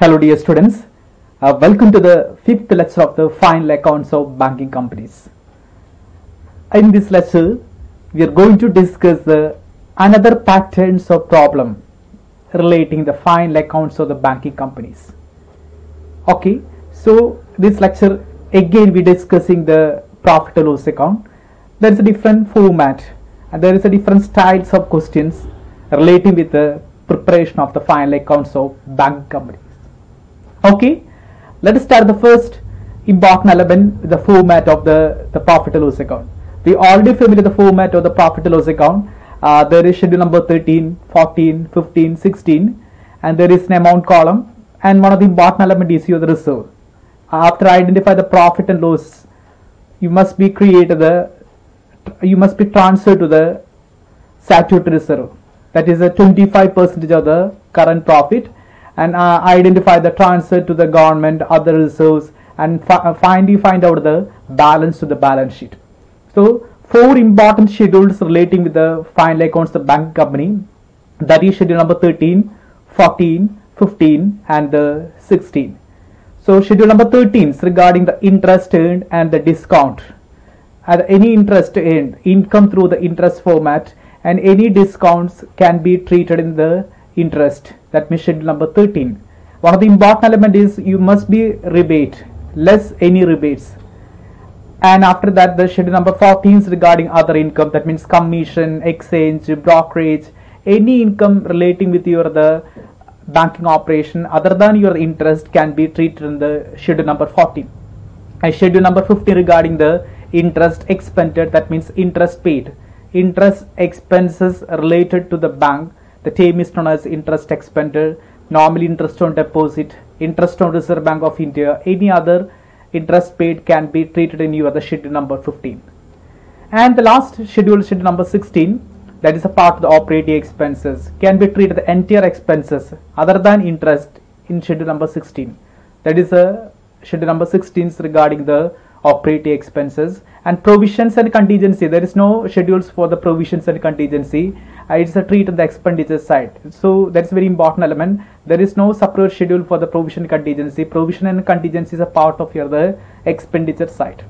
Hello dear students, welcome to the fifth lecture of the final accounts of banking companies. In this lecture, we are going to discuss another patterns of problem relating the final accounts of the banking companies. Okay, so this lecture again we discussing the profit and loss account. There is a different format and there is a different styles of questions relating with the preparation of the final accounts of bank companies. Okay, let us start the first important element with the format of the profit and loss account. We already familiar with the format of the profit and loss account. There is schedule number 13, 14, 15, 16 and there is an amount column, and one of the important element is your reserve. After identify the profit and loss, you must be transferred to the statutory reserve, that is a 25% of the current profit, and identify the transfer to the government, other reserves, and finally find out the balance to the balance sheet. So four important schedules relating with the final accounts of the bank company, that is schedule number 13, 14, 15 and 16. So schedule number 13 is regarding the interest earned and the discount. Any interest earned, income through the interest format, and any discounts can be treated in the interest, that means schedule number 13. One of the important element is you must be rebate, less any rebates. And after that the schedule number 14 is regarding other income, that means commission, exchange, brokerage, any income relating with your the banking operation other than your interest can be treated in the schedule number 14. And schedule number 15 regarding the interest expended, that means interest paid, interest expenses related to the bank. The term is known as interest expended, normally interest on deposit, interest on Reserve Bank of India, any other interest paid can be treated in your the schedule number 15. And the last schedule, schedule number 16, that is a part of the operating expenses, can be treated the entire expenses other than interest in schedule number 16. That is a schedule number 16 regarding the operating expenses. And provisions and contingency, there is no schedules for the provisions and contingency. It's a treat on the expenditure side, so that's a very important element. There is no separate schedule for the provision and contingency. Provision and contingency is a part of your the expenditure side.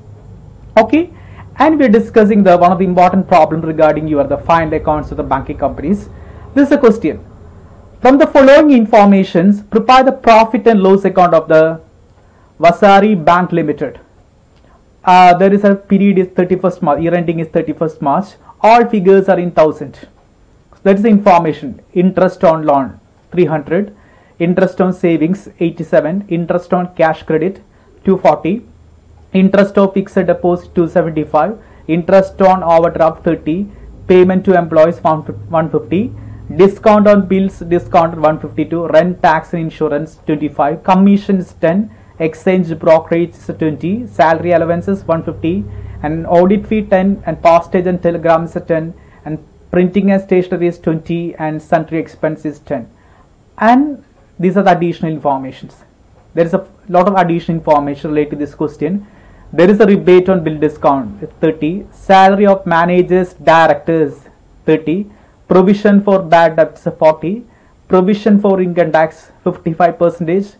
Okay, and we're discussing the one of the important problem regarding your the final accounts of the banking companies. This is a question: from the following informations, prepare the profit and loss account of the Vasari Bank Limited. There is a period is 31st March, year ending is 31st March. All figures are in thousand. That is the information. Interest on loan 300, interest on savings 87, interest on cash credit 240, interest of fixed deposit 275, interest on overdraft 30, payment to employees 150, discount on bills discounted 152, rent, tax and insurance 25, commissions 10, exchange brokerage is 20, salary allowances 150, and audit fee 10, and postage and telegrams 10, and printing and stationery is 20, and sundry expense is 10. And these are the additional informations. There is a lot of additional information related to this question. There is a rebate on bill discount 30, salary of managers, directors 30, provision for bad debts 40, provision for income tax 55%,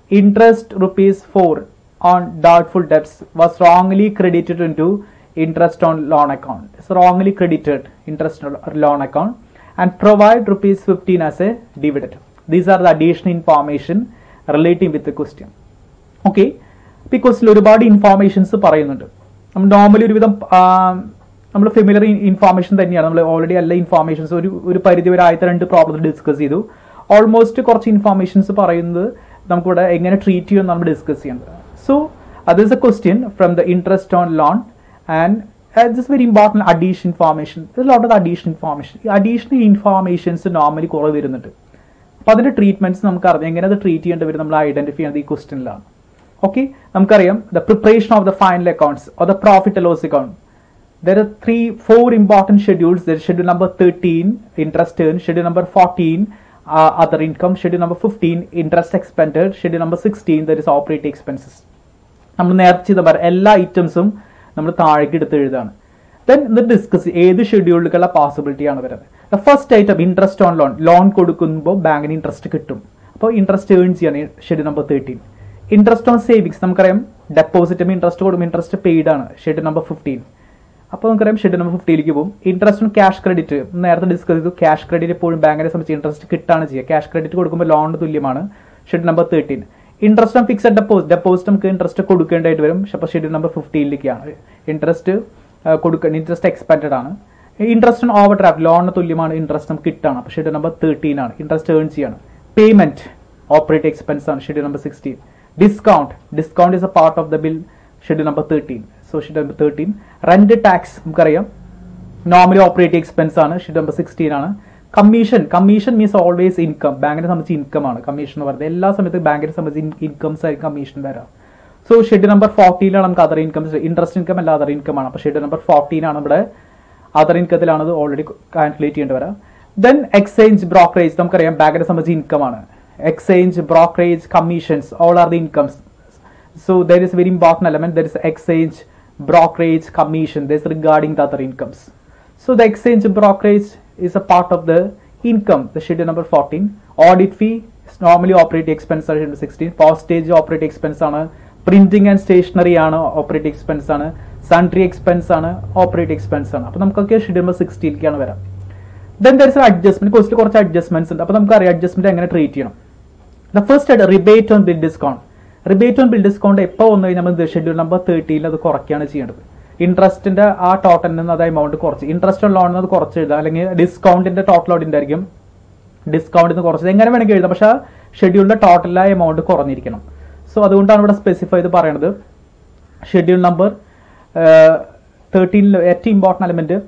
interest rupees 4 on doubtful debts was wrongly credited into interest on loan account. It's wrongly credited interest on loan account, and provide rupees 15 as a dividend. These are the additional information relating with the question. Okay, because ഒരുപാട് informations പറയുന്നുണ്ട്. നമ്മൾ normally ഒരുവിധം നമ്മൾ familiar information തന്നെയാണ്. നമ്മൾ already എല്ലാ informations ഒരു പരിധി വരെ ആദ്യത്തെ രണ്ട് പ്രോബ്ലം ഡിസ്കസ് ചെയ്തു. ഓൾമോസ്റ്റ് കുറച്ച് ഇൻഫോർമേഷൻസ് പറയുന്നത് നമുക്കിവിടെ എങ്ങനെ ട്രീറ്റ് ചെയ്യുമെന്ന് നമ്മൾ ഡിസ്കസ് ചെയ്യുന്നത്. So this is a question from the interest on loan, and this is very important additional information. There's a lot of additional information. Additional informations normally കുറവ് വരുന്നുണ്ട്. അപ്പോൾ അതിൻ്റെ ട്രീറ്റ്മെൻറ്റ്സ് നമുക്കറിയാം, എങ്ങനെ അത് ട്രീറ്റ് ചെയ്യേണ്ടി വരും നമ്മൾ ഐഡൻറ്റിഫൈ ചെയ്യുന്നത് ഈ ക്വസ്റ്റ്യനിലാണ്. ഓക്കെ, നമുക്കറിയാം the preparation of the final accounts or the profit and loss account. There are four important schedules. There is schedule number 13, interest earned, schedule number 14, other income, schedule number 15, interest expended, schedule number 16, there is operating expenses. നമ്മൾ നേരത്തെ ചെയ്ത എല്ലാ ഐറ്റംസും നമ്മൾ താഴേക്ക് എടുത്ത് എഴുതാണ്. Then ഇത് discuss ഏത് ഷെഡ്യൂളിലേക്കുള്ള പോസിബിലിറ്റിയാണ് വരുന്നത്. The first item interest on loan. Loan കൊടുക്കുമ്പോൾ ബാങ്കിന് ഇൻട്രസ്റ്റ് കിട്ടും. അപ്പോൾ ഇൻട്രസ്റ്റ് ഏൺ ചെയ്യാണ് schedule number 13. Interest on savings നമുക്കറിയാം ഡെപ്പോസിറ്റും ഇൻട്രസ്റ്റ് കൊടുക്കും, ഇൻട്രസ്റ്റ് പെയ്ഡ് ആണ് ഷെഡ്യൂൾ നമ്പർ 15. അപ്പോൾ നമുക്കറിയാം ഷെഡ്യൂൾ നമ്പർ 15ലേക്ക് പോകും. ഇൻട്രസ്റ്റ് ഓൺ ക്യാഷ് ക്രെഡിറ്റ് നേരത്തെ ഡിസ്കസ് ചെയ്തു. ക്യാഷ് ക്രെഡിറ്റ് എപ്പോഴും ബാങ്കിനെ സംബന്ധിച്ച് ഇൻട്രസ്റ്റ് കിട്ടാണ് ചെയ്യുക. ക്യാഷ് ക്രെഡിറ്റ് കൊടുക്കുമ്പോൾ ലോണിന് തുല്യമാണ് schedule number 13. Interest on fixed deposit നമുക്ക് ഇൻട്രസ്റ്റ് കൊടുക്കേണ്ടതായിട്ട് വരും. അപ്പോൾ ഷെഡ്യൂൾ നമ്പർ 15ലേക്കാണ് ഇൻട്രസ്റ്റ് ഇൻട്രസ്റ്റ് എക്സ്പെൻഡ് ആണ്. Interest on over draft തുല്യമാണ് ഇൻട്രസ്റ്റ് നമുക്ക് കിട്ടാണ്. അപ്പോൾ ഷെഡ്യൂൾ നമ്പർ 13 ആണ്. ഇൻട്രസ്റ്റ് ഏൺ ചെയ്യാണ്. പേയ്മെന്റ് ഓപ്പറേറ്റിംഗ് എക്സ്പെൻസ് ആണ് schedule number 16. Discount is A part of the bill schedule number 13. So schedule number 13. Rent tax നമുക്കറിയാം normally operating expense ആണ് schedule number 16 ആണ്. Commission means always income. ബാങ്കിനെ സംബന്ധിച്ച് income ആണ് commission എന്ന് പറയുന്നത്. എല്ലാ സമയത്തും ബാങ്കിനെ സംബന്ധിച്ച് ഇൻകംസ് ആയിരിക്കും കമ്മീഷൻ വരാം. സോ ഷെഡ്യൂൾ നമ്പർ 14 നമുക്ക് അതർ ഇൻകം, ഇൻട്രസ്റ്റ് ഇൻകം അല്ല അതർ ഇൻകം ആണ്. അപ്പോൾ ഷെഡ്യൂൾ നമ്പർ 14 ആണ് നമ്മുടെ അതർ ഇൻകത്തിലാണ് അത് ഓൾറെഡി കാൽക്കുലേറ്റ് ചെയ്യേണ്ടി വരാം. ദെൻ എക്സ്ചേഞ്ച് ബ്രോക്കറേജ് നമുക്കറിയാം ബാങ്കിനെ സംബന്ധിച്ച് ഇൻകം ആണ്. Exchange brokerage commissions all are the incomes. So there is a very important element, there is exchange brokerage commission, there is regarding the other incomes. So the exchange brokerage is a part of the income, the schedule number 14. Audit fee is normally operating expense ആണ് schedule 16. Postage operating expense ആണ്. Printing and stationery ആണ് operating expense ആണ്. Sundry expense ആണ് operating expense ആണ്. അപ്പോൾ നമുക്കൊക്കെ schedule number 16ലേക്കാണ് വരാം. Then there is an adjustment, കോസ്റ്റിൽ കുറച്ച് അഡ്ജസ്റ്റ്മെന്റ്സ് ഉണ്ട്. അപ്പോൾ നമുക്കറിയാം അഡ്ജസ്റ്റ്മെന്റ് എങ്ങനെ ട്രീറ്റ് ചെയ്യണം. The first rebate on bill discount. Rebate on bill discount എപ്പോൾ വന്നു കഴിഞ്ഞാൽ നമ്മൾ ഷെഡ്യൂൾ നമ്പർ 13 അത് കുറയ്ക്കുകയാണ് ചെയ്യേണ്ടത്. ഇൻട്രസ്റ്റിന്റെ ആ ടോട്ടലിൽ നിന്ന് അത് എമൗണ്ട് കുറച്ച്, ഇൻട്രസ്റ്റ് ഓൺ ലോണിൽ അത് കുറച്ച് എഴുതാം, അല്ലെങ്കിൽ ഡിസ്കൗണ്ടിന്റെ ടോട്ടൽ ഓഡിറ്റ് ആയിരിക്കും ഡിസ്കൗണ്ടിൽ നിന്ന് കുറച്ച് എങ്ങനെ വേണമെങ്കിൽ എഴുതാം. പക്ഷേ ഷെഡ്യൂളിന്റെ ടോട്ടലായ എമൗണ്ട് കുറഞ്ഞിരിക്കണം. സോ അതുകൊണ്ടാണ് ഇവിടെ സ്പെസിഫൈ ചെയ്ത് പറയണത്. ഷെഡ്യൂൾ നമ്പർ 13 ഏറ്റവും ഇമ്പോർട്ടൻറ്റ് എലമെന്റ്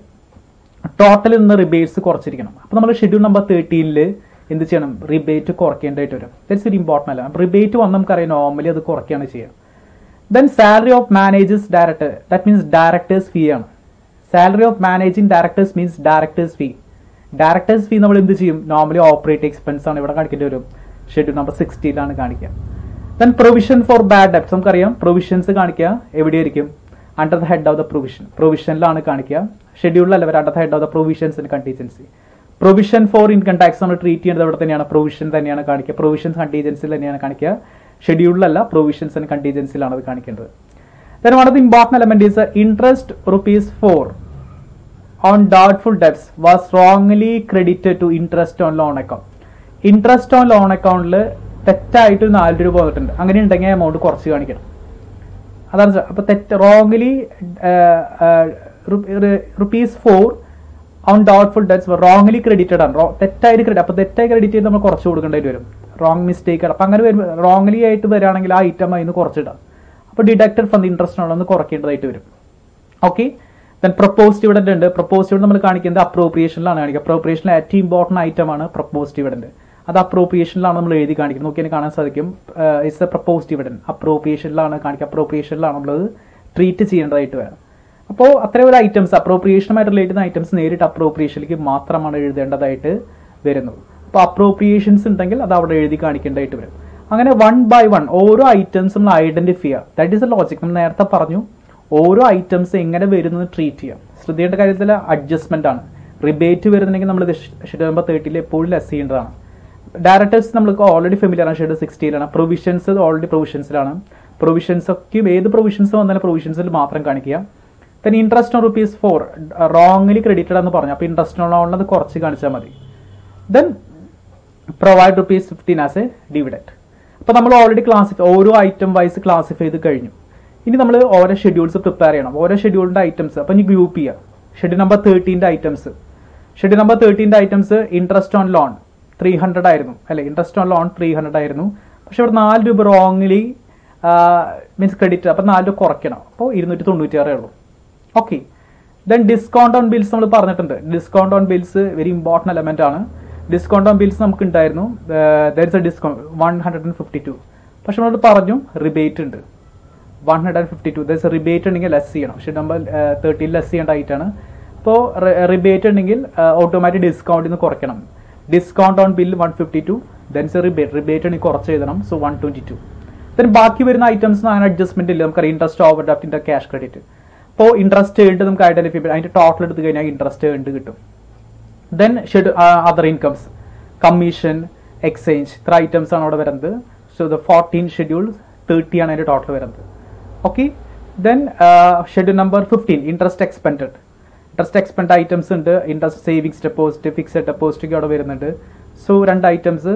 ടോട്ടലിൽ നിന്ന് റിബേറ്റ്സ് കുറച്ചിരിക്കണം. അപ്പോൾ നമ്മൾ ഷെഡ്യൂൾ നമ്പർ 13 എന്ത് ചെയ്യണം? റിബേറ്റ് കുറയ്ക്കേണ്ടതായിട്ട് വരും. ദാറ്റ്സ് വെരി ഇമ്പോർട്ടൻ്റ് അല്ല. റിബേറ്റ് വന്ന് നമുക്കറിയാം നോർമലി അത് കുറയ്ക്കുകയാണ് ചെയ്യുക. Then salary of managers director, that means directors fee ആണ്. Salary of managing directors means directors fee. Directors fee നമ്മൾ എന്ത് ചെയ്യും? നോർമലി ഓപ്പറേറ്റിംഗ് എക്സ്പെൻസ് ആണ് ഇവിടെ കാണിക്കേണ്ടി വരും. ഷെഡ്യൂൾ നമ്പർ 16 കാണിക്കുക. Then provision for bad debts നമുക്കറിയാം പ്രൊവിഷൻസ് കാണിക്കുക എവിടെയായിരിക്കും? Under the head of the പ്രൊവിഷനിലാണ് കാണിക്കുക. ഷെഡ്യൂളിലല്ല വരെ under the head of the provisions and contingency. Provision for income tax നമ്മൾ ട്രീറ്റ് ചെയ്യുന്നത് ഇവിടെ തന്നെയാണ്. പ്രൊവിഷൻ തന്നെയാണ് കാണിക്കുക. പ്രൊവിഷൻസ് കണ്ടീജൻസിൽ തന്നെയാണ് കാണിക്കുക. ഷെഡ്യൂളിലല്ല പ്രൊവിഷൻസ് ആൻഡ് കണ്ടീജൻസിലാണ് അത് കാണിക്കേണ്ടത്. Then one of the important element is interest ₹4 on doubtful debts was wrongly credited to interest on loan account. Interest on loan അക്കൗണ്ടിൽ തെറ്റായിട്ട് ₹4 വന്നിട്ടുണ്ട്. അങ്ങനെ ഉണ്ടെങ്കിൽ എമൗണ്ട് കുറച്ച് കാണിക്കണം. അതാണ്. അപ്പൊ wrongly ₹4 on doubtful debts wrongly credited ആണ്. തെറ്റായിട്ട് ക്രെഡിറ്റ്. അപ്പോൾ തെറ്റായി ക്രെഡിറ്റ് ചെയ്ത് നമ്മൾ കുറച്ച് കൊടുക്കേണ്ടി വരും. റോങ് മിസ്റ്റേക്ക് ആണ്. അപ്പം അങ്ങനെ വരുമ്പോൾ റോങ്ലി ആയിട്ട് വരികയാണെങ്കിൽ ആ ഐറ്റം അതിന് കുറച്ചിടാം. അപ്പോൾ ഡിഡക്റ്റഡ് ഫ്രം ദി ഇൻട്രസ്റ്റ് ഉള്ളതെന്ന് കുറയ്ക്കേണ്ടതായിട്ട് വരും. ഓക്കെ. ദെൻ പ്രപ്പോസ് ഡിവിഡന്റ് ഉണ്ട്. പ്രപ്പോസ് ഡിവിഡന്റ് നമ്മൾ കാണിക്കുന്നത് അപ്രോപ്രിയേഷനിലാണ് കാണിക്കുക. അപ്രോപ്രിയേഷനിൽ ഏറ്റവും ഇമ്പോർട്ടൻറ്റ് ഐറ്റമാണ് പ്രപ്പോസ് ഡിവിഡന്റ്. അത് അപ്രോപ്രിയേഷനിലാണ് നമ്മൾ എഴുതി കാണിക്കുന്നത്. നോക്കി കാണാൻ സാധിക്കും. It's a propose dividend. അപ്രോപ്രിയേഷനിലാണ് കാണിക്കുക. അപ്രോപ്രിയേഷനിലാണ് നമ്മളത് ട്രീറ്റ് ചെയ്യേണ്ടതായിട്ട് വരും. അപ്പോൾ അത്രയും ഒരു ഐറ്റംസ് അപ്രോപ്രിയേഷനുമായി റിലേറ്റ് ചെയ്യുന്ന ഐറ്റംസ് നേരിട്ട് അപ്രോപ്രിയേഷനിലേക്ക് മാത്രമാണ് എഴുതേണ്ടതായിട്ട് വരുന്നത്. അപ്പോൾ അപ്രോപ്രിയേഷൻസ് ഉണ്ടെങ്കിൽ അത് അവിടെ എഴുതി കാണിക്കേണ്ടതായിട്ട് വരും. അങ്ങനെ 1 by 1 ഓരോ ഐറ്റംസ് നമ്മൾ ഐഡന്റിഫൈ ചെയ്യുക. That is A logic. നമ്മൾ നേരത്തെ പറഞ്ഞു ഓരോ ഐറ്റംസ് എങ്ങനെ വരുന്നത് ട്രീറ്റ് ചെയ്യാം. ശ്രദ്ധിക്കേണ്ട കാര്യത്തിൽ അഡ്ജസ്റ്റ്മെന്റ് ആണ്. റിബേറ്റ് വരുന്നുണ്ടെങ്കിൽ നമ്മൾ ഷെഡ്യൂൾ നമ്പർ 13 എപ്പോഴും ലെസ് ചെയ്യേണ്ടതാണ്. ഡയറക്ടേഴ്സ് നമ്മൾക്ക് ഓൾറെഡി ഫെമിലിയർ ആണ്. ഷെഡ്യൂൾ 16 പ്രൊവിഷൻസ് ഓൾറെഡി പ്രൊവിഷൻസിലാണ്. പ്രൊവിഷൻസ് ഒക്കെ ഏത് പ്രൊവിഷൻസ് വന്നാലും പ്രൊവിഷൻസിൽ മാത്രം കാണിക്കുക. then interest on ₹4 wrongly credited എന്ന് പറഞ്ഞു. അപ്പോൾ ഇൻട്രസ്റ്റ് ഓൺ അത് കുറച്ച് കാണിച്ചാൽ മതി. Then provide ₹15 as a dividend. അപ്പോൾ നമ്മൾ ഓൾറെഡി ഓരോ ഐറ്റം വൈസ് ക്ലാസിഫൈ ചെയ്ത് കഴിഞ്ഞു. ഇനി നമ്മൾ ഓരോ ഷെഡ്യൂൾസ് പ്രിപ്പയർ ചെയ്യണം. ഓരോ ഷെഡ്യൂളിന്റെ ഐറ്റംസ് അപ്പോൾ ഇനി ഗ്രൂപ്പ് ചെയ്യുക. Schedule number 13 items interest on loan 300 ആയിരുന്നു അല്ലെ. ഇൻട്രസ്റ്റ് ഓൺ ലോൺ 300 ആയിരുന്നു. പക്ഷെ ഇവിടെ ₹4 റോങ്ലി മീൻസ് ക്രെഡിറ്റ്. അപ്പോൾ ₹4 കുറയ്ക്കണം. അപ്പോൾ 296 ഉള്ളൂ. Okay. Then discount on bills നമ്മൾ പറഞ്ഞിട്ടുണ്ട്. Discount on bills very important element ആണ്. ഡിസ്കൗണ്ട് ഓൺ ബിൽസ് നമുക്ക് ഉണ്ടായിരുന്നു. There is A discount 152. പക്ഷെ നമ്മൾ പറഞ്ഞു റിബേറ്റ് ഉണ്ട് 152. ദർ ഇസ് എ റിബേറ്റ് ഉണ്ടെങ്കിൽ ലെസ് ചെയ്യണം. ഷെഡ്യൂൾ നമ്പർ 13 ലെസ് ചെയ്യേണ്ട ആയിട്ടാണ്. അപ്പോൾ റിബേറ്റ് ഉണ്ടെങ്കിൽ ഓട്ടോമാറ്റിക് ഡിസ്കൗണ്ടിൽ നിന്ന് കുറയ്ക്കണം. Discount on bill 152. Then is A rebate ഉണ്ടെങ്കിൽ കുറച്ച് എഴുതണം. സോ 122. ദെൻ ബാക്കി വരുന്ന ഐറ്റംസ് അങ്ങനെ അഡ്ജസ്റ്റ്മെന്റ് ഇല്ല. നമുക്കറിയാം ഇൻട്രസ്റ്റ് ഓവർ ഡ്രാഫ്റ്റിന്റെ ക്യാഷ് ക്രെഡിറ്റ്. അപ്പോൾ ഇൻട്രസ്റ്റ് ഏൺഡ് നമുക്ക് ഐഡന്റിഫൈ ചെയ്യാം. അതിന്റെ ടോട്ടൽ എടുത്ത് കഴിഞ്ഞാൽ ഇൻട്രസ്റ്റ് ഏൺഡ് കിട്ടും. Then other incomes commission exchange, ഇത്ര ഐറ്റംസ് ആണ് അവിടെ വരുന്നത്. സോ ദ 14 ഷെഡ്യൂൾ 30 ആണ് അതിൻ്റെ ടോട്ടൽ വരുന്നത്. Okay, then schedule number 15 interest expend. Interest expend items ഉണ്ട്. Interest savings deposit, fixed deposit അവിടെ വരുന്നുണ്ട്. So 2 items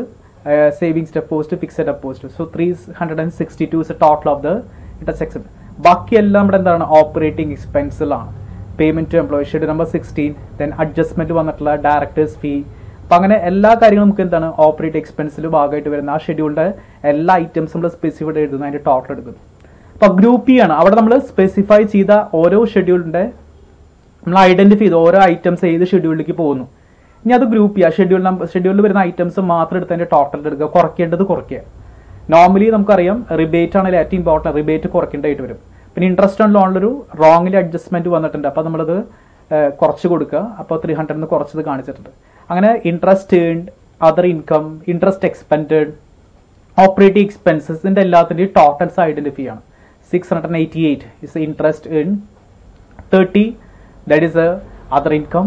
savings deposit, fixed deposit. So 362 is total of the interest expend. ബാക്കിയെല്ലാം നമ്മുടെ എന്താണ് operating എക്സ്പെൻസിലാണ്. Payment to employee schedule number 16, then adjustment വന്നിട്ടുള്ള directors fee. അപ്പം അങ്ങനെ എല്ലാ കാര്യങ്ങളും നമുക്ക് എന്താണ് ഓപ്പറേറ്റിംഗ് എക്സ്പെൻസിൽ ഭാഗമായിട്ട് വരുന്ന ആ ഷെഡ്യൂളിന്റെ എല്ലാ ഐറ്റംസും നമ്മൾ സ്പെസിഫൈഡ് എഴുതുന്ന അതിന്റെ ടോട്ടൽ എടുക്കുന്നു. അപ്പൊ ഗ്രൂപ്പ് ഇ ആണ് അവിടെ നമ്മൾ സ്പെസിഫൈ ചെയ്ത ഓരോ ഷെഡ്യൂളിന്റെ നമ്മൾ ഐഡന്റിഫൈ ചെയ്ത് ഓരോ ഐറ്റംസ് ഏത് ഷെഡ്യൂളിലേക്ക് പോകുന്നു. ഇനി അത് ഗ്രൂപ്പ് ചെയ്യുക. ഷെഡ്യൂളിൽ വരുന്ന ഐറ്റംസ് മാത്രം എടുത്ത് അതിന്റെ ടോട്ടൽ എടുക്കുക, കുറയ്ക്കേണ്ടത് കുറയ്ക്കുക. നോർമലി നമുക്കറിയാം റിബേറ്റ് ആണെങ്കിൽ ഏറ്റവും ഇമ്പോർട്ടൻറ്റ്, റിബേറ്റ് കുറയ്ക്കേണ്ടതായിട്ട് വരും. പിന്നെ ഇൻട്രസ്റ്റ് ഓൺ ലോണിലൊരു റോങ്ങിലി അഡ്ജസ്റ്റ്മെന്റ് വന്നിട്ടുണ്ട്, അപ്പോൾ നമ്മളത് കുറച്ച് കൊടുക്കുക. അപ്പോൾ 300 കുറച്ചത് കാണിച്ചിട്ടുണ്ട്. അങ്ങനെ interest earned, other income, interest expend, operating എക്സ്പെൻസസിന്റെ എല്ലാത്തിൻ്റെയും ടോട്ടൽസ് ഐഡന്റിഫൈ ആണ്. 688 is interest earn, 30 that is other income,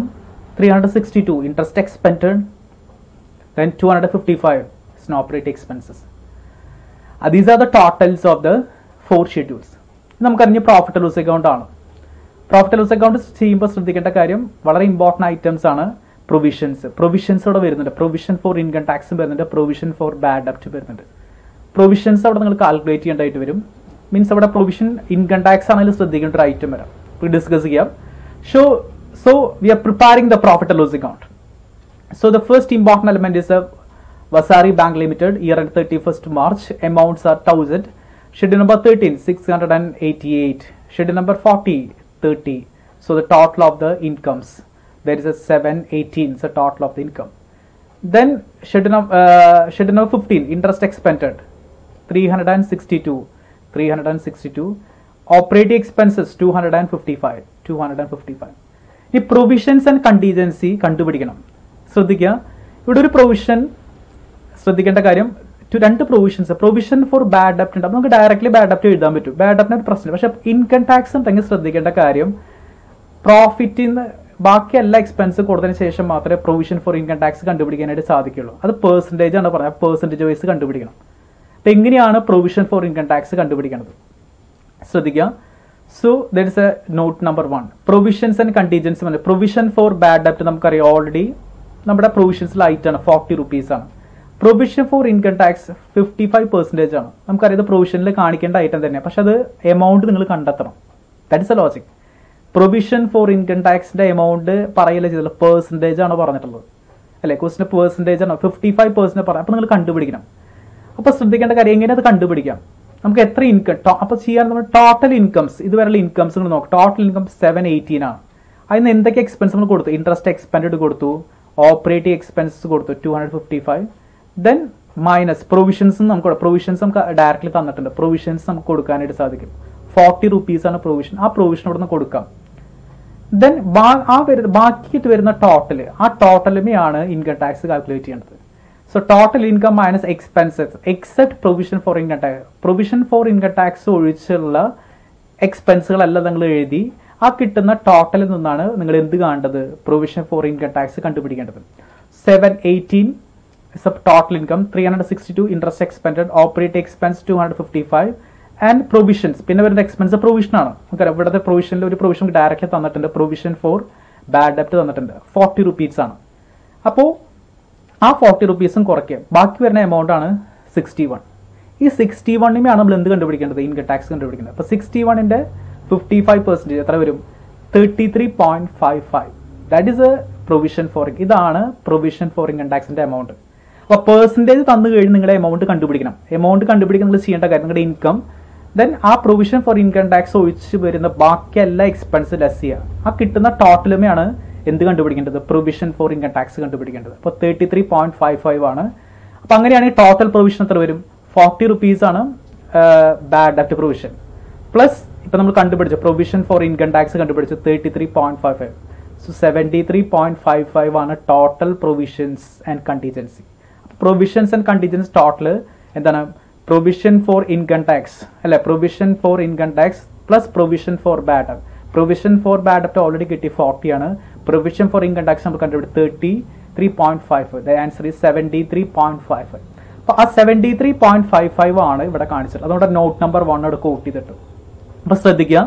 362 interest expend, then 255 is operating expenses. These are the totals of the 4 schedules. നമുക്കറിഞ്ഞ പ്രോഫിറ്റ് ലോസ് അക്കൗണ്ട് ആണ്. Profit loss account ചെയ്യുമ്പോൾ ശ്രദ്ധിക്കേണ്ട കാര്യം വളരെ important items ആണ് പ്രൊവിഷൻസ് അവിടെ വരുന്നുണ്ട്. പ്രൊവിഷൻ ഫോർ ഇൻകം ടാക്സും വരുന്നുണ്ട്, പ്രൊവിഷൻ ഫോർ ബാഡ് ഡെപ്റ്റ് വരുന്നുണ്ട്. പ്രൊവിഷൻസ് അവിടെ നിങ്ങൾ കാൽക്കുലേറ്റ് ചെയ്യേണ്ടതായിട്ട് വരും. മീൻസ് അവിടെ പ്രൊവിഷൻ ഇൻകം ടാക്സ് ആണെങ്കിലും ശ്രദ്ധിക്കേണ്ട ഒരു ഐറ്റം വരാം, ഡിസ്കസ് ചെയ്യാം. So we are preparing the profit and loss account. So the first important element is Vasari Bank Limited, year end 31st March. Amounts are 1000. Schedule number 13, 688. Schedule number 40, 30. So the total of the incomes, there is a 718. It's the total of the income. Then schedule number 15, interest expended, 362. Operating expenses 255. ഈ provisions and contingency കണ്ടുപിടിക്കണം. ശ്രദ്ധിക്കുക, ഇവിടെ ഒരു provision ശ്രദ്ധിക്കേണ്ട കാര്യം, 2 provisions. Provision for bad ഡെപ്റ്റ് ഉണ്ട്, അപ്പോൾ നമുക്ക് ഡയറക്ട്ലി ബാഡ് ഡെപ്റ്റ് എഴുതാൻ പറ്റും, ബാഡ് ഡെപ്റ്റിന് പ്രശ്നം. പക്ഷെ ഇൻകം ടാക്സ് ഉണ്ടെങ്കിൽ ശ്രദ്ധിക്കേണ്ട കാര്യം, പ്രോഫിറ്റിൽ നിന്ന് ബാക്കി എല്ലാ എക്സ്പെൻസ് കൊടുത്തതിന് ശേഷം മാത്രമേ പ്രൊവിഷൻ ഫോർ ഇൻകം ടാക്സ് കണ്ടുപിടിക്കാനായിട്ട് സാധിക്കുള്ളൂ. അത് പെർസെൻറ്റേജ് ആണ് പറഞ്ഞത്, പെർസെൻറ്റേജ് വൈസ് കണ്ടുപിടിക്കണം. അപ്പം എങ്ങനെയാണ് പ്രൊവിഷൻ ഫോർ ഇൻകം ടാക്സ് കണ്ടുപിടിക്കുന്നത് ശ്രദ്ധിക്കുക. So there is a note number 1, provisions and contingency. Provision for bad debt നമുക്കറിയാം ഓൾറെഡി നമ്മുടെ പ്രൊവിഷൻസിലായിട്ടാണ് 40 rupees ആണ്. പ്രൊവിഷൻ ഫോർ ഇൻകം ടാക്സ് 55% ആണ്. നമുക്കറിയാം പ്രൊവിഷനിൽ കാണിക്കേണ്ട ഐറ്റം തന്നെയാണ്, പക്ഷെ അത് എമൗണ്ട് നിങ്ങൾ കണ്ടെത്തണം. That is a logic. Provision for income ടാക്സിന്റെ എമൗണ്ട് പറയില്ല ചെയ്തുള്ള പെർസെൻറ്റേജ് ആണ് പറഞ്ഞിട്ടുള്ളത്, അല്ലെ? ക്വസ്റ്റിന്റെ പെർസെൻറ്റേജ് ആണ് 55% പറയാം. അപ്പോൾ നിങ്ങൾ കണ്ടുപിടിക്കണം. അപ്പോൾ ശ്രദ്ധിക്കേണ്ട കാര്യം എങ്ങനെ അത് കണ്ടുപിടിക്കാം, നമുക്ക് എത്ര ഇൻകം അപ്പോൾ ചെയ്യാൻ നമ്മൾ ടോട്ടൽ ഇൻകംസ്, ഇതുവരെയുള്ള ഇൻകംസ് നമ്മൾ നോക്കാം. ടോട്ടൽ ഇൻകം 718 ആണ്. അതിന് എന്തൊക്കെ എക്സ്പെൻസ് നമ്മൾ കൊടുത്തു? ഇൻട്രസ്റ്റ് എക്സ്പെൻഡ് കൊടുത്തു, ഓപ്പറേറ്റിംഗ് എക്സ്പെൻസസ് കൊടുത്തു 255, ദെൻ മൈനസ് പ്രൊവിഷൻസ്. പ്രൊവിഷൻസ് നമുക്ക് ഡയറക്റ്റ്ലി തന്നിട്ടുണ്ട്, പ്രൊവിഷൻസ് നമുക്ക് കൊടുക്കാനായിട്ട് സാധിക്കും. 40 rupees ആണ് പ്രൊവിഷൻ. ആ പ്രൊവിഷൻ ഇവിടെ നിന്ന് കൊടുക്കാം. ദെൻ ബാക്കിയിട്ട് വരുന്ന ടോട്ടൽ, ആ ടോട്ടലുമേയാണ് ഇൻകം ടാക്സ് കാൽക്കുലേറ്റ് ചെയ്യേണ്ടത്. So total income minus expenses except provision for income tax. Provision for income tax ഒഴിച്ചുള്ള എക്സ്പെൻസുകളെല്ലാം നിങ്ങൾ എഴുതി ആ കിട്ടുന്ന ടോട്ടലിൽ നിന്നാണ് നിങ്ങൾ എന്ത് കാണേണ്ടത്? പ്രൊവിഷൻ ഫോർ ഇൻകം ടാക്സ് കണ്ടുപിടിക്കേണ്ടത്. 718 is a total income, 362 interest expended, operating expense 255 and provisions. പിന്നെ വരുന്ന എക്സ്പെൻസ് പ്രൊവിഷൻ ആണ്. നമുക്കറിയാം ഇവിടുത്തെ പ്രൊവിഷനിൽ ഒരു പ്രൊവിഷൻ ഡയറക്റ്റ്ലി തന്നിട്ടുണ്ട്, പ്രൊവിഷൻ ഫോർ ബാഡ് ഡെപ്റ്റ് തന്നിട്ടുണ്ട്, 40 rupees ആണ്. അപ്പോൾ ആ 40 rupees കുറയ്ക്കുക, ബാക്കി വരുന്ന എമൗണ്ട് ആണ് 61. ഈ 61 നമ്മൾ എന്ത് കണ്ടുപിടിക്കേണ്ടത്? ഇൻകം ടാക്സ് കണ്ടുപിടിക്കേണ്ടത്. അപ്പോൾ 61ന്റെ 55% എത്ര വരും? 33.55. That is a provision four. ഇതാണ് പ്രൊവിഷൻ ഫോർ ഇൻകം ടാക്സിന്റെ എമൗണ്ട്. അപ്പോൾ പെർസെൻറ്റേജ് തന്നു കഴിഞ്ഞ് നിങ്ങളുടെ എമൗണ്ട് കണ്ടുപിടിക്കണം. എമൗണ്ട് കണ്ടുപിടിക്കാൻ നിങ്ങൾ ചെയ്യേണ്ട കാര്യം നിങ്ങളുടെ ഇൻകം, ദെൻ ആ പ്രൊവിഷൻ ഫോർ ഇൻകം ടാക്സ് ഒഴിച്ച് വരുന്ന ബാക്കി എല്ലാ എക്സ്പെൻസ് ലെസ് ചെയ്യുക. ആ കിട്ടുന്ന ടോട്ടലുമേയാണ് എന്ത് കണ്ടുപിടിക്കേണ്ടത്? പ്രൊവിഷൻ ഫോർ ഇൻകം ടാക്സ് കണ്ടുപിടിക്കേണ്ടത്. അപ്പോൾ 33.55 ആണ്. അപ്പം അങ്ങനെയാണെങ്കിൽ ടോട്ടൽ പ്രൊവിഷൻ എത്ര വരും? 40 rupees ആണ് ബാഡ് ഡെപ്റ്റ് പ്രൊവിഷൻ. പ്ലസ് ഇപ്പം നമ്മൾ കണ്ടുപിടിച്ച പ്രൊവിഷൻ ഫോർ ഇൻകം ടാക്സ് കണ്ടുപിടിച്ച് 33.55. സോ 73.55 ആണ് total provisions and contingency. Provisions and contingency total എന്താണ്? പ്രൊവിഷൻ ഫോർ ഇൻകം ടാക്സ് അല്ലെ, provision for income tax plus provision for bad ഡെപ്റ്റ്. പ്രൊവിഷൻ ഫോർ ബാഡ് ഡെപ്റ്റ് ഓൾറെഡി കിട്ടി 40 ആണ്. പ്രൊവിഷൻ ഫോർ ഇൻകം ടാക്സ് നമ്മൾ കണ്ടുപിടിച്ച് 30, 73.55. The answer is 73.55. അപ്പോൾ ആ 73.55 ആണ് ഇവിടെ കാണിച്ചത്. അതുകൊണ്ട് നോട്ട് നമ്പർ 1 അവിടെ കോട്ട് ചെയ്തിട്ട്. അപ്പോൾ ശ്രദ്ധിക്കുക,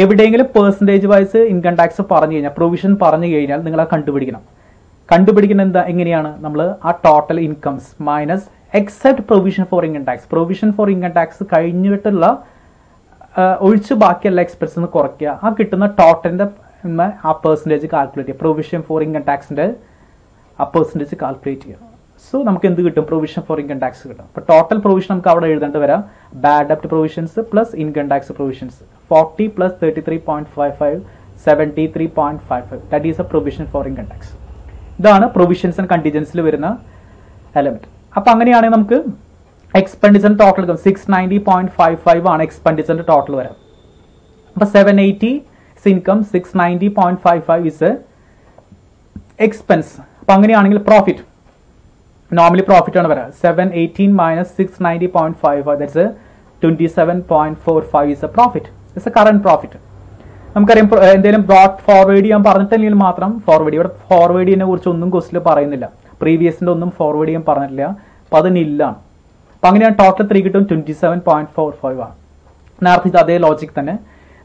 എവിടെയെങ്കിലും പെർസെൻറ്റേജ് വൈസ് ഇൻകം ടാക്സ് പറഞ്ഞു കഴിഞ്ഞാൽ, പ്രൊവിഷൻ പറഞ്ഞു കഴിഞ്ഞാൽ നിങ്ങൾ ആ കണ്ടുപിടിക്കുന്നത് എന്താ, എങ്ങനെയാണ്? നമ്മൾ ആ total incomes minus except provision for income tax. Provision for income tax കഴിഞ്ഞിട്ടുള്ള ഒഴിച്ച് ബാക്കിയുള്ള എക്സ്പെൻസ് ഒന്ന് കുറയ്ക്കുക. ആ കിട്ടുന്ന ടോട്ടലിൻ്റെ ആ പെർസെൻറ്റേജ് കാൽക്കുലേറ്റ് ചെയ്യുക. പ്രൊവിഷൻ ഫോർ ഇൻകം ടാക്സിൻ്റെ ആ പെർസെൻറ്റേജ് കാൽക്കുലേറ്റ് ചെയ്യുക. സോ നമുക്ക് എന്ത് കിട്ടും? പ്രൊവിഷൻ ഫോർ ഇൻകം ടാക്സ് കിട്ടും. അപ്പോൾ ടോട്ടൽ പ്രൊവിഷൻ നമുക്ക് അവിടെ എഴുതേണ്ടി വരാം. ബാഡ് ഡെപ്റ്റ് provisions plus income tax provisions 40 plus 33.55 73.55. That is a provision for income tax. ഇതാണ് പ്രൊവിഷൻസ് ആൻഡ് കണ്ടിജൻസിൽ വരുന്ന എലമെന്റ്. അപ്പോൾ അങ്ങനെയാണെങ്കിൽ നമുക്ക് എക്സ്പെൻഡിച്ചറിന്റെ ടോട്ടൽ 690.55 ആണ് എക്സ്പെൻഡിച്ചറിന്റെ ടോട്ടൽ വരാം. അപ്പോൾ 780 is income, 690.55 is a expense. അപ്പോൾ അങ്ങനെയാണെങ്കിൽ പ്രോഫിറ്റ്, നോർമലി പ്രോഫിറ്റ് ആണ് വരാം. 718 minus 690.55, that's a 27.45 is a profit. It's a current profit. നമുക്കറിയാം എന്തെങ്കിലും ബ്രോഡ് ഫോർവേഡ് ചെയ്യാൻ പറഞ്ഞിട്ടില്ലെങ്കിൽ മാത്രം ഫോർവേഡ്. ഇവിടെ ഫോർവേഡ് ചെയ്യുന്നതിനെ കുറിച്ച് ഒന്നും ക്വസ്റ്റിൽ പറയുന്നില്ല. പ്രീവിയസിന്റെ ഒന്നും ഫോർവേഡ് ചെയ്യാൻ പറഞ്ഞിട്ടില്ല. അപ്പോൾ അത് നില്ലാണ്. അപ്പോൾ അങ്ങനെയാണ് ടോട്ടൽ 3 കിട്ടും 27.45 ആണ്. നേരത്തെ ഇത് അതേ ലോജിക് തന്നെ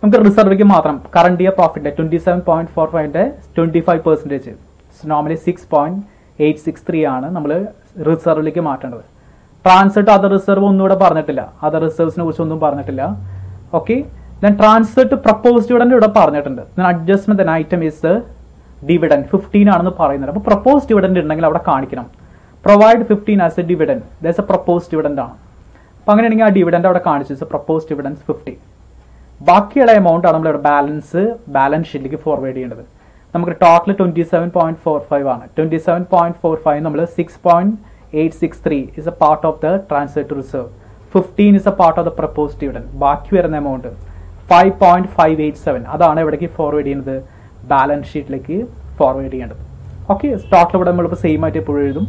നമുക്ക് റിസർവിക്ക് മാത്രം കറണ്ട് ഇയർ പ്രോഫിറ്റ് 27.45ന്റെ 25%. നോർമലി 6.863 ആണ് നമ്മൾ റിസർവിലേക്ക് മാറ്റേണ്ടത്. ട്രാൻസ്ഫർ ടു അതർ റിസർവ് ഒന്നും ഇവിടെ പറഞ്ഞിട്ടില്ല. അതർ റിസർവ്സിനെ കുറിച്ച് ഒന്നും പറഞ്ഞിട്ടില്ല. Okay, then transfer to propose dividend ഇവിടെ പറഞ്ഞിട്ടുണ്ട്. Then adjustment item is dividend 15 ആണെന്ന് പറയുന്നത്. അപ്പോൾ പ്രപ്പോസ് ഡിവിഡൻഡ് ഉണ്ടെങ്കിൽ അവിടെ കാണിക്കണം. Provide 15 as a dividend, that's a propose dividend ആണ്. അപ്പോൾ അങ്ങനെയാണെങ്കിൽ ആ ഡിവിഡൻഡ് അവിടെ കാണിച്ചു, പ്രപ്പോസ് ഡിവിഡൻസ് 50. ബാക്കിയുള്ള എമൗണ്ട് ആണ് നമ്മളിവിടെ ബാലൻസ് ഷീറ്റിലേക്ക് ഫോർവേഡ് ചെയ്യേണ്ടത്. നമുക്ക് ടോട്ടൽ 27.45 ആണ്. 27.45 നമ്മൾ 6.863 is a part of the transfer to reserve. 15 is a part of the proposed dividend. ബാക്കി വരുന്ന എമൗണ്ട് 5.587 അതാണ് ഇവിടേക്ക് ഫോർവേഡ് ചെയ്യുന്നത്, ബാലൻസ് ഷീറ്റിലേക്ക് ഫോർവേഡ് ചെയ്യേണ്ടത്. ഓക്കെ, ടോട്ടൽ ഇവിടെ നമ്മളിപ്പോൾ സെയിം ആയിട്ട് എപ്പോഴും എഴുതും.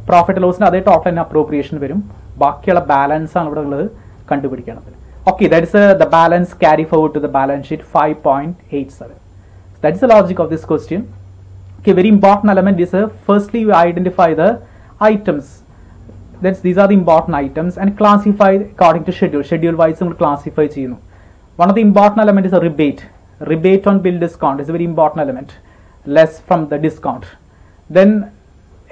പ്രോഫിറ്റ് ലോസിന് അതേ ടോട്ടൽ തന്നെ അപ്രോപ്രിയേഷൻ വരും. ബാക്കിയുള്ള ബാലൻസ് ആണ് ഇവിടെ ഉള്ളത് കണ്ടുപിടിക്കേണ്ടത്. Okay, that is the balance carry forward to the balance sheet 5.87. That is the logic of this question. Okay, very important element is firstly you identify the items. These are the important items and classify according to schedule. Schedule wise we classify cheyunu. One of the important element is a rebate. Rebate on bill discount is a very important element. Less from the discount. Then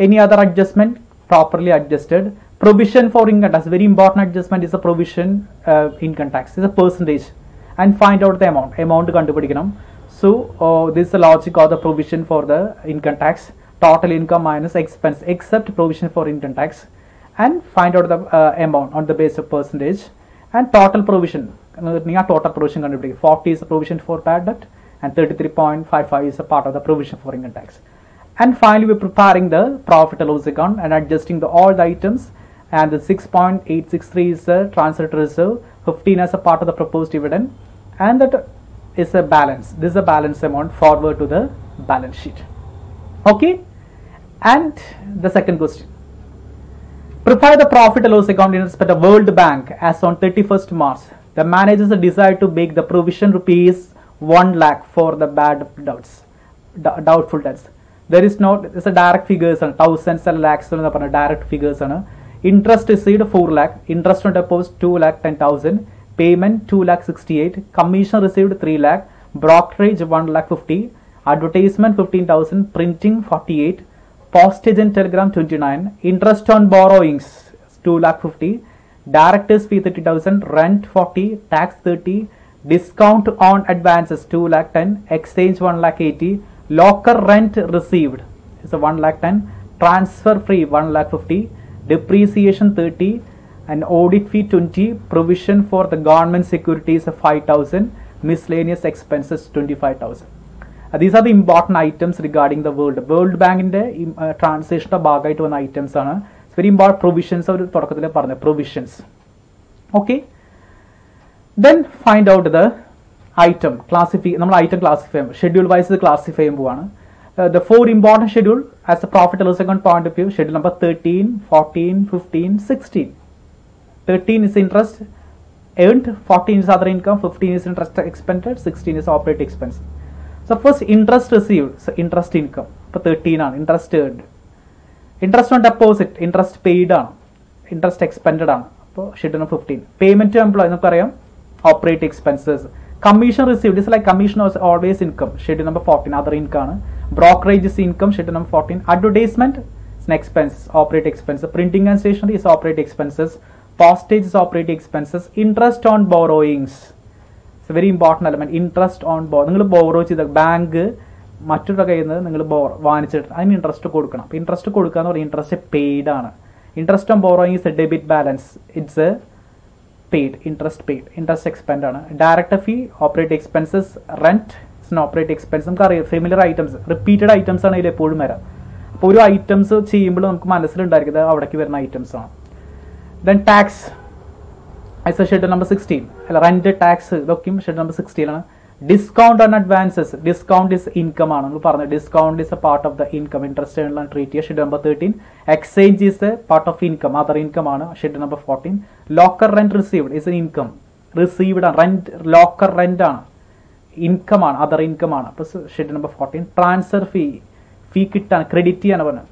any other adjustment properly adjusted. Provision for income tax, very important adjustment is a provision income tax, is a percentage, and find out the amount kandupidikanam. So this is the logic of the provision for the income tax, total income minus expense except provision for income tax, and find out the amount on the basis of percentage, and total provision kandupidikkum. 40 is a provision for bad debt and 33.55 is a part of the provision for income tax. And finally we're preparing the profit and loss account and adjusting all the items. And the 6.863 is a transfer to reserve, 15 as a part of the proposed dividend, and that is a balance. This is a balance amount forward to the balance sheet. Okay, and the second question: prepare the profit and loss account in respect of World Bank as on 31st March. The managers desire to make the provision rupees 1 lakh for the doubtful debts. There is no, it's a direct figures and thousands and lakhs direct figures ആണ്. Interest received 4 lakh, interest on deposit 2 lakh 10,000, payment 2 lakh 68, commission received 3 lakh, brokerage 1 lakh 50, advertisement 15,000, printing 48, postage and telegram 29, interest on borrowings 2 lakh 50, directors fee 30,000, rent 40, tax 30, discount on advances 2 lakh 10, exchange 1 lakh 80, locker rent received is a 1 lakh 10, transfer free 1 lakh 50, depreciation 30 and audit fee 20, provision for the government securities 5,000, miscellaneous expenses 25,000. These are the important items regarding the World Bank in the transition ഭാഗമായിട്ട് വന്ന items ആണ്. It's very important provisions അവർ തുടക്കത്തിൽ പറഞ്ഞ provisions. Okay, then find out the item classify. നമ്മൾ item classify schedule wise classify ചെയ്യുമ്പോഴാണ് the 4 important schedule as the profit and loss account point of view. Schedule number 13, 14, 15, 16. 13 is interest earned, 14 is other income, 15 is interest expended, 16 is operating expense. So first interest received, so interest income. അപ്പോൾ 13 ആണ്. Interest on deposit, interest paid ആണ്, interest expended ആണ്. അപ്പോൾ schedule number 15. Payment to employee നമുക്കറിയാം operating expenses. Commission received is like commission always income, schedule number 14 other income ആണ്. Brokerage is income, schedule number 14. Advertisement is expense, operating expense. Printing and stationery is operating expenses. Postage is operating expenses. Interest on borrowings, it's a very important element. Interest on നിങ്ങൾ borrow ചെയ്ത bank മറ്റൊരു കയ്യിൽ നിന്ന് നിങ്ങൾ വാങ്ങിച്ചിട്ട് അതിന് interest കൊടുക്കണം. അപ്പോൾ ഇൻട്രസ്റ്റ് കൊടുക്കുക എന്ന് പറഞ്ഞാൽ ഇൻട്രസ്റ്റ് പെയ്ഡ് ആണ്. Interest on borrowing is a debit balance, it's a paid, interest paid, interest expend ആണ്. Director fee, operating expenses, rent is operating expense. നമുക്കറിയാം ഫെമിലിയർ ഐറ്റംസ്, റിപ്പീറ്റഡ് ഐറ്റംസ് ആണ് ഇതിൽ എപ്പോഴും വരാം. അപ്പോൾ ഒരു ഐറ്റംസ് ചെയ്യുമ്പോൾ നമുക്ക് മനസ്സിലുണ്ടായിരിക്കുന്നത് അവിടേക്ക് വരുന്ന ഐറ്റംസ് ആണ്. Then tax is a schedule number 16. Rent tax ഇതൊക്കെയും schedule number 16 ആണ്. Discount on advances, discount is income ആണ്. നമ്മൾ പറഞ്ഞു discount is a part of the income, interest എല്ലാം ട്രീറ്റ് ചെയ്യുക, schedule number 13. Exchange is a part of income, other income ആണ്, schedule number 14. Locker rent received is an income, received ആണ്, rent locker rent ആണ്, income ആണ്, other income ആണ്. അപ്പോൾ schedule number 14. Transfer fee കിട്ടാൻ credit ചെയ്യാൻ പറഞ്ഞത്,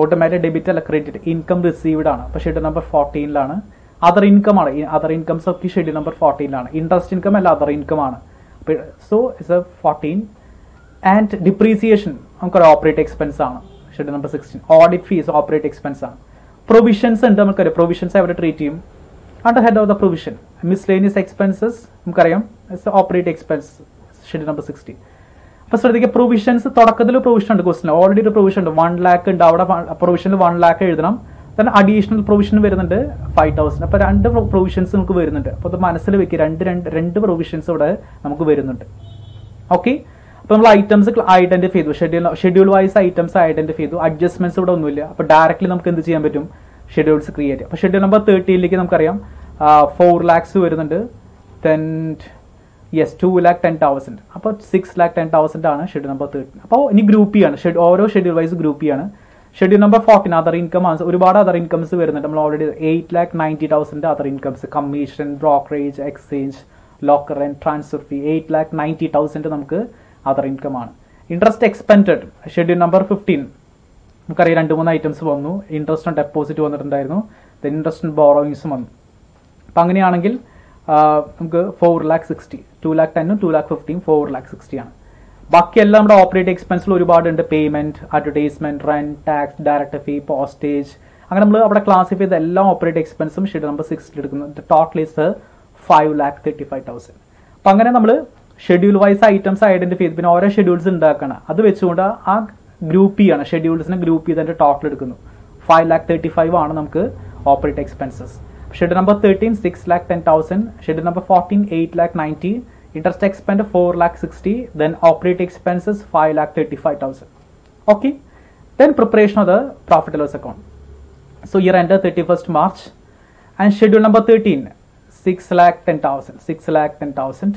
ഓട്ടോമാറ്റിക് ഡെബിറ്റ് അല്ല ക്രെഡിറ്റ്, ഇൻകം റിസീവ്ഡ് ആണ്. അപ്പോൾ ഷെഡ്യൂൾ നമ്പർ 14 അതർ ഇൻകം ആണ്. അതർ ഇൻകംസ് ഒക്കെ ഷെഡ്യൂൾ നമ്പർ 14 ഇൻട്രസ്റ്റ് ഇൻകം അല്ല, അതർ ഇൻകം ആണ്. So it's 14. ആൻഡ് ഡിപ്രീസിയേഷൻ നമുക്കൊരു ഓപ്പറേറ്റിംഗ് എക്സ്പെൻസ് ആണ്, schedule number 16. Audit fees operating expense ആണ്. പ്രൊവിഷൻസ് ഉണ്ട്, നമുക്കറിയാം പ്രൊവിഷൻസ് എവിടെ ട്രീറ്റ് ചെയ്യും, under head of the provision. Miscellaneous expenses നമുക്കറിയാം it's operating expense, schedule number 16. അപ്പോൾ ശ്രദ്ധിക്കുക, പ്രൊവിഷൻസ് തുടക്കത്തിൽ പ്രൊവിഷൻ ഉണ്ട്, ക്വസ്റ്റിന് ഓൾറെഡി ഒരു പ്രൊവിഷൻ ഉണ്ട്, 1 lakh ഉണ്ട്, അവിടെ പ്രൊവിഷനിൽ 1 lakh എഴുതണം. then അഡീഷണൽ പ്രൊവിഷൻ വരുന്നുണ്ട് 5,000. അപ്പോൾ 2 പ്രൊവിഷൻസ് നമുക്ക് വരുന്നുണ്ട്. അപ്പോൾ അത് മനസ്സിൽ വെക്കുക, രണ്ട് പ്രൊവിഷൻസ് ഇവിടെ നമുക്ക് വരുന്നുണ്ട്. ഓക്കെ, അപ്പോൾ നമ്മൾ ഐറ്റംസ് ഐഡന്റിഫൈ ചെയ്തു, ഷെഡ്യൂൾ വൈസ് ഐറ്റംസ് ഐഡന്റിഫൈ ചെയ്തു. അഡ്ജസ്റ്റ്മെന്റ്സ് ഇവിടെ ഒന്നുമില്ല. അപ്പോൾ ഡയറക്റ്റ്ലി നമുക്ക് എന്ത് ചെയ്യാൻ പറ്റും, ഷെഡ്യൂൾസ് ക്രിയേറ്റ് ചെയ്യാം. അപ്പോൾ ഷെഡ്യൂൾ നമ്പർ 13 നമുക്കറിയാം 4 lakhs വരുന്നുണ്ട്. then 2,10,000. അപ്പോൾ 6,10,000 ആണ് ഷെഡ്യൂൾ നമ്പർ 13. അപ്പോൾ ഇനി ഗ്രൂപ്പ് ചെയ്യാണ്, ഓരോ ഷെഡ്യൂൾ വൈസ് ഗ്രൂപ്പ് ചെയ്യാണ്. ഷെഡ്യൂൾ നമ്പർ 14 അതർ ഇൻകം ആണ്. ഒരുപാട് അതർ ഇൻകംസ് വരുന്നുണ്ട്. നമ്മൾ already 8,90,000 other incomes, commission, brokerage, exchange, locker and transfer fee 8,90,000 നമുക്ക് അതർ ഇൻകം ആണ്. ഇൻട്രസ്റ്റ് എക്സ്പെൻഡഡ് ഷെഡ്യൂൾ നമ്പർ 15 നമുക്കറിയാം 2-3 ഐറ്റംസ് വന്നു. ഇൻട്രസ്റ്റ് ഓൺ ഡെപ്പോസിറ്റ് വന്നിട്ടുണ്ടായിരുന്നു, ദെൻ ഇൻട്രസ്റ്റ് ഓൺ ബോറോയിങ്സും വന്നു. അപ്പം അങ്ങനെയാണെങ്കിൽ നമുക്ക് 4,60,000, 2,10,000, 2,15,000, 4,60,000 ആണ്. ബാക്കിയെല്ലാം നമ്മുടെ ഓപ്പറേറ്റിംഗ് എക്സ്പെൻസിൽ ഒരുപാടുണ്ട്. Payment, advertisement, rent, tax, director fee, postage, അങ്ങനെ നമ്മൾ അവിടെ ക്ലാസിഫൈ ചെയ്ത എല്ലാ ഓപ്പറേറ്റിംഗ് എക്സ്പെൻസും ഷെഡ്യൂൾ നമ്പർ 6 എടുക്കുന്നത്. Total is 5,35,000. അപ്പം അങ്ങനെ നമ്മൾ ഷെഡ്യൂൾ വൈസ് ഐറ്റംസ് ഐഡന്റിഫൈ ചെയ്ത് പിന്നെ ഓരോ ഷെഡ്യൂൾസ് ഉണ്ടാക്കണം. അത് വെച്ചുകൊണ്ട് ആ ഗ്രൂപ്പ് ചെയ്യാണ്, ഷെഡ്യൂൾസിനെ ഗ്രൂപ്പ് ചെയ്ത് അതിന്റെ ടോട്ടൽ എടുക്കുന്നു. 5,35,000 ആണ് നമുക്ക് operating expenses. Schedule number 13 6,10,000, schedule number 14 8,90,000, interest expense 4,60,000, then operating expenses 5,35,000. Okay, then preparation of the profit and loss account. So year ended 31st March, and schedule number 13 6,10,000,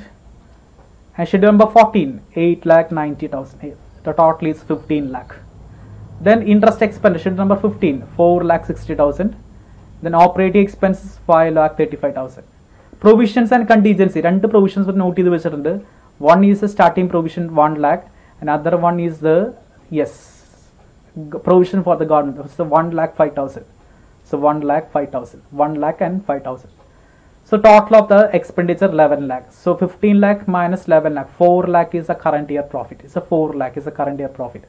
and schedule number 14 8,90,000. The total is 15 lakh. Then interest expense schedule number 15 4,60,000. Then operating expenses 5,35,000. Provisions and contingency, 2 provisions note ചെയ്ത് വെച്ചിട്ടുണ്ട്. One is the starting provision 1 lakh, and other one is the provision for the government. So 1,05,000. So 1,05,000. 1 lakh and 5,000. So total of the expenditure 11 lakh. So 15 lakh minus 11 lakh. 4 lakh is the current year profit. So 4 lakh is the current year profit.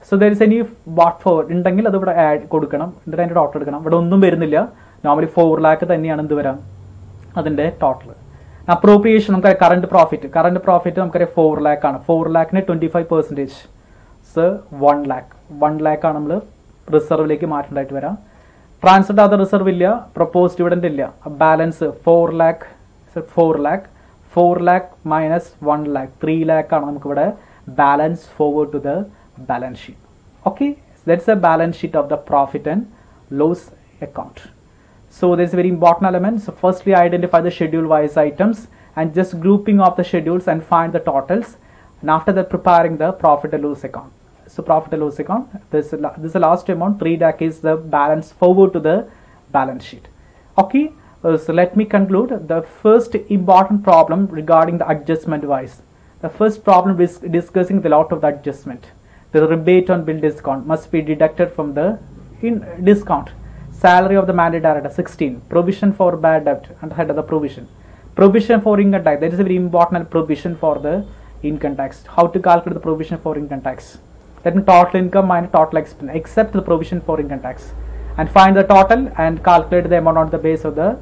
So there is any bought forward ഉണ്ടെങ്കിൽ അത് ഇവിടെ add കൊടുക്കണം, എന്നിട്ട് അതിൻ്റെ total എടുക്കണം. ഇവിടെ ഒന്നും വരുന്നില്ല. നോർമലി 4 lakh തന്നെയാണ് എന്ത് വരാം അതിൻ്റെ ടോട്ടൽ. അപ്രോപ്രിയേഷൻ നമുക്ക് കറണ്ട് പ്രോഫിറ്റ് നമുക്കറിയാം 4 lakh ആണ്. 4 lakhന് 25%. സോ 1 lakh ആണ് നമ്മൾ റിസർവിലേക്ക് മാറ്റേണ്ടതായിട്ട് വരാം. ട്രാൻസ്ഫർ അത് റിസർവ് ഇല്ല, പ്രപ്പോസ് ഡിവിഡൻഡ് ഇല്ല. Balance 4 lakh minus 1 lakh 3 lakh ആണ് നമുക്കിവിടെ balance forward to the balance sheet. Okay, that's a balance sheet of the profit and loss account. So there's a very important element. So firstly identify the schedule wise items and just grouping of the schedules and find the totals, and after that preparing the profit and loss account. So profit and loss account, this is the last amount 3 lakh is the balance forward to the balance sheet. Okay, so let me conclude the first important problem regarding the adjustment wise. The first problem is discussing the lot of the adjustment. the rebate on bill discount must be deducted from the discount. Salary of the mandate director 16. Provision for bad debt and head of the provision. Provision for income tax, that is a very important provision for the income tax. How to calculate the provision for income tax? Let me total income minus total expense except the provision for income tax, and find the total and calculate the amount on the base of the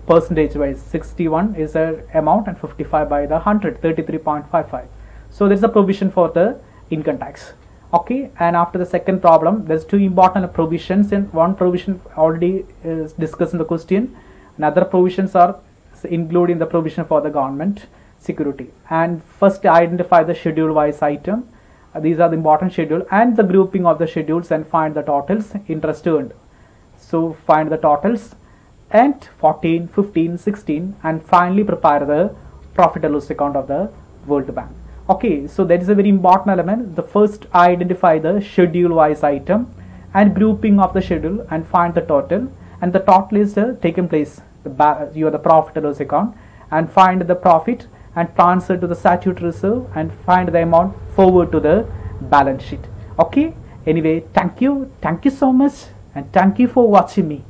percentage wise. 61 is the amount and 55 by the 100, 33.55. So there is a provision for the income tax. Okay, and after the second problem, there's two important provisions, and one provision already is discussed in the question, and other provisions are included in the provision for the government security. And first identify the schedule wise item. These are the important schedule and the grouping of the schedules, and find the totals interest earned. So find the totals and 14, 15, 16, and finally prepare the profit and loss account of the World Bank. Okay, so that is a very important element. The first identify the schedule wise item and grouping of the schedule, and find the total, and the total is taken place the profit and loss account, and find the profit and transfer to the statutory reserve, and find the amount forward to the balance sheet. Okay, anyway, thank you so much, and thank you for watching me.